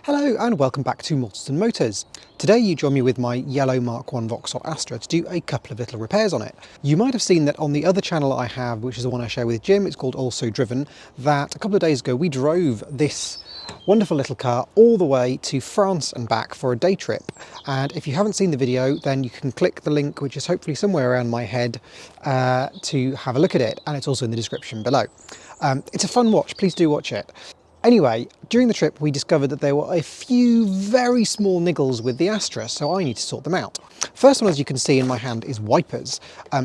Hello and welcome back to Morton Motors. Today you join me with my yellow Mark 1 Vauxhall Astra to do a couple of little repairs on it. You might have seen that on the other channel I have, which is the one I share with Jim, it's called Also Driven, that a couple of days ago we drove this wonderful little car all the way to France and back for a day trip. And if you haven't seen the video, then you can click the link, which is hopefully somewhere around my head, to have a look at it. And it's also in the description below. It's a fun watch, please do watch it. Anyway, during the trip we discovered that there were a few very small niggles with the Astra, so I need to sort them out. First one, as you can see in my hand, is wipers.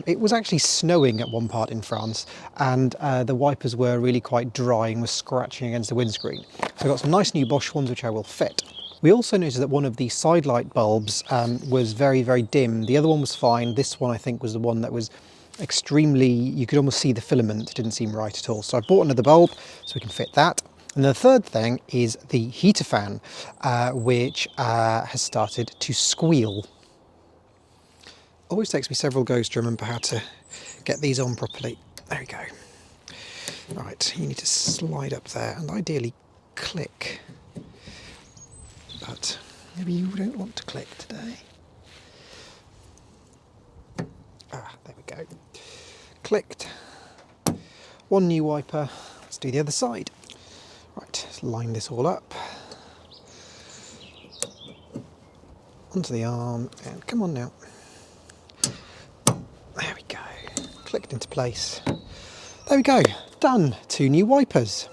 It was actually snowing at one part in France, and the wipers were really quite dry and were scratching against the windscreen. So I've got some nice new Bosch ones which I will fit. We also noticed that one of the side light bulbs was very, very dim. The other one was fine. This one I think was the one that was extremely, you could almost see the filament. It didn't seem right at all. So I bought another bulb so we can fit that. And the third thing is the heater fan, which has started to squeal. Always takes me several goes to remember how to get these on properly. There we go. Right, you need to slide up there and ideally click. But maybe you don't want to click today. Ah, there we go. Clicked. One new wiper. Let's do the other side. Right, let's line this all up. Onto the arm, and come on now. There we go. Clicked into place. There we go. Done. 2 new wipers.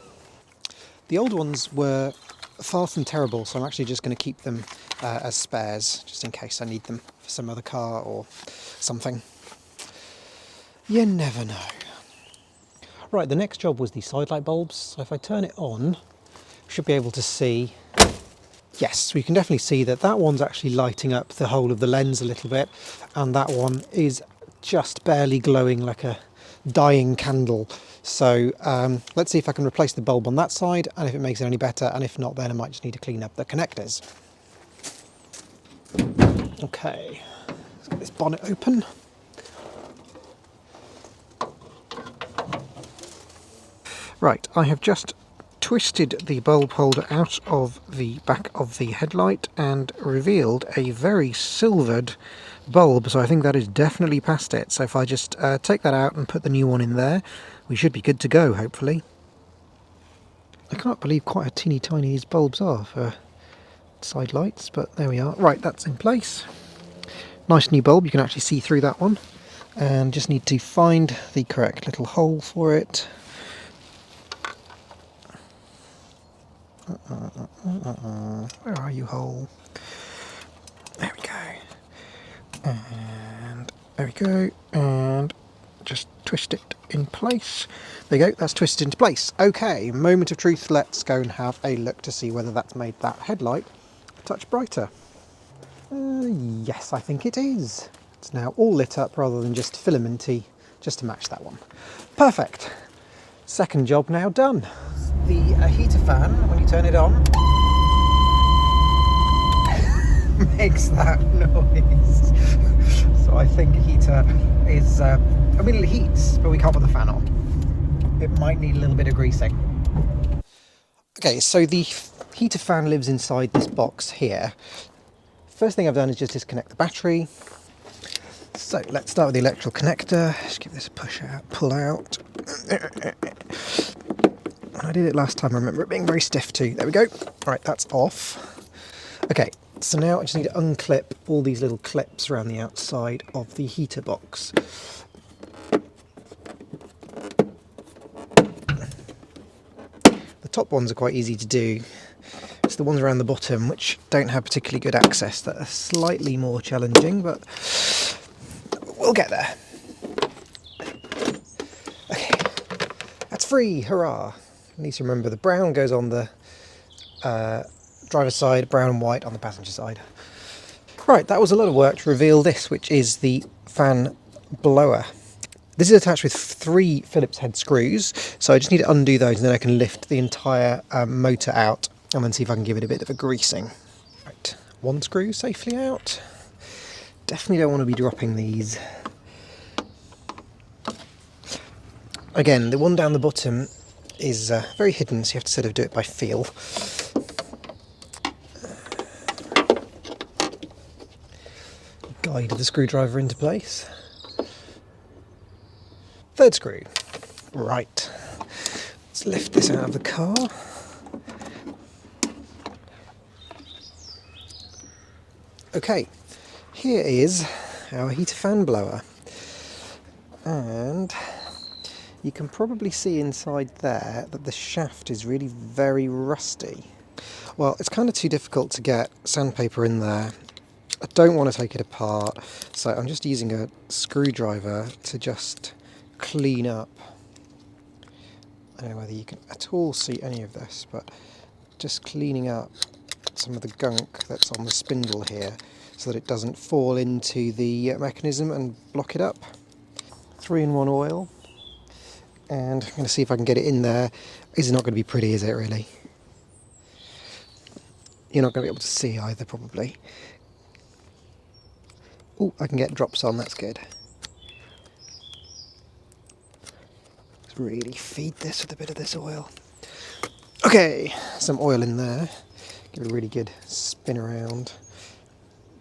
The old ones were far from terrible, so I'm actually just going to keep them as spares, just in case I need them for some other car or something. You never know. Right, the next job was the side light bulbs. So if I turn it on, we should be able to see, yes, we can definitely see that that one's actually lighting up the whole of the lens a little bit, and that one is just barely glowing like a dying candle. So let's see if I can replace the bulb on that side, and if it makes it any better, and if not, then I might just need to clean up the connectors. Okay, let's get this bonnet open. Right, I have just twisted the bulb holder out of the back of the headlight and revealed a very silvered bulb, so I think that is definitely past it. So if I just take that out and put the new one in there, we should be good to go, hopefully. I can't believe quite how teeny tiny these bulbs are for side lights, but there we are. Right, that's in place. Nice new bulb, you can actually see through that one. And just need to find the correct little hole for it. Where are you, hole? There we go. And there we go. And just twist it in place. There you go, that's twisted into place. Okay, moment of truth. Let's go and have a look to see whether that's made that headlight a touch brighter. Yes, I think it is. It's now all lit up rather than just filamenty, just to match that one. Perfect. Second job now done. The heater fan, when you turn it on, makes that noise. So I think a heater is, I mean it heats, but we can't put the fan on. It might need a little bit of greasing. Okay, so the heater fan lives inside this box here. First thing I've done is just disconnect the battery. So let's start with the electrical connector. Just give this a push out, pull out. When I did it last time, I remember it being very stiff too. There we go. Right, that's off. Okay, so now I just need to unclip all these little clips around the outside of the heater box. The top ones are quite easy to do. It's the ones around the bottom which don't have particularly good access that are slightly more challenging, but we'll get there. Okay, that's free, hurrah! I need to remember the brown goes on the driver's side, brown and white on the passenger side. Right, that was a lot of work to reveal this, which is the fan blower. This is attached with 3 Phillips head screws, so I just need to undo those and then I can lift the entire motor out and then see if I can give it a bit of a greasing. Right, 1 screw safely out. Definitely don't want to be dropping these. Again, the one down the bottom is very hidden, so you have to sort of do it by feel. slide the screwdriver into place. Third screw. Right. Let's lift this out of the car. Okay, here is our heater fan blower. And you can probably see inside there that the shaft is really very rusty. Well, it's kind of too difficult to get sandpaper in there. I don't want to take it apart, so I'm just using a screwdriver to just clean up. I don't know whether you can at all see any of this, but just cleaning up some of the gunk that's on the spindle here so that it doesn't fall into the mechanism and block it up. 3-in-1 oil, and I'm going to see if I can get it in there. It's not going to be pretty, is it really? You're not going to be able to see either, probably. Oh, I can get drops on, that's good. Let's really feed this with a bit of this oil. Okay, some oil in there. Give it a really good spin around.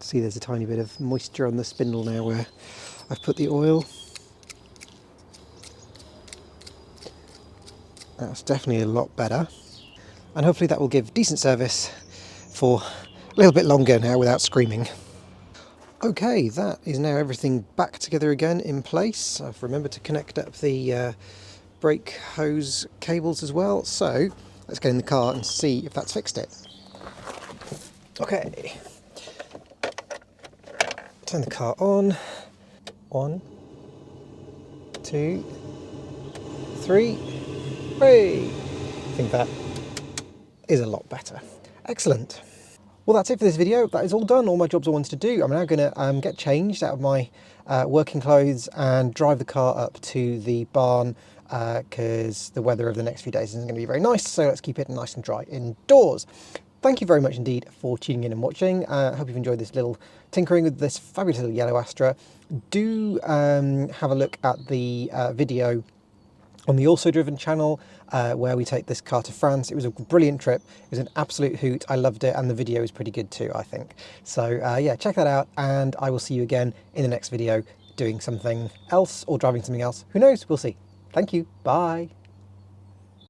See, there's a tiny bit of moisture on the spindle now where I've put the oil. That's definitely a lot better. And hopefully that will give decent service for a little bit longer now without screaming. Okay, that is now everything back together again in place. I've remembered to connect up the brake hose cables as well. So let's get in the car and see if that's fixed it. Okay. Turn the car on. 1, 2, 3. Hey! I think that is a lot better. Excellent. Well, that's it for this video. That is all done, all my jobs I wanted to do. I'm now going to get changed out of my working clothes and drive the car up to the barn because the weather over the next few days isn't going to be very nice, so let's keep it nice and dry indoors. Thank you very much indeed for tuning in and watching. I hope you've enjoyed this little tinkering with this fabulous little yellow Astra. Do have a look at the video on the Also Driven channel where we take this car to France. It was a brilliant trip. It was an absolute hoot. I loved it, and the video is pretty good too, I think. So yeah, check that out, and I will see you again in the next video doing something else or driving something else. Who knows? We'll see. Thank you. Bye.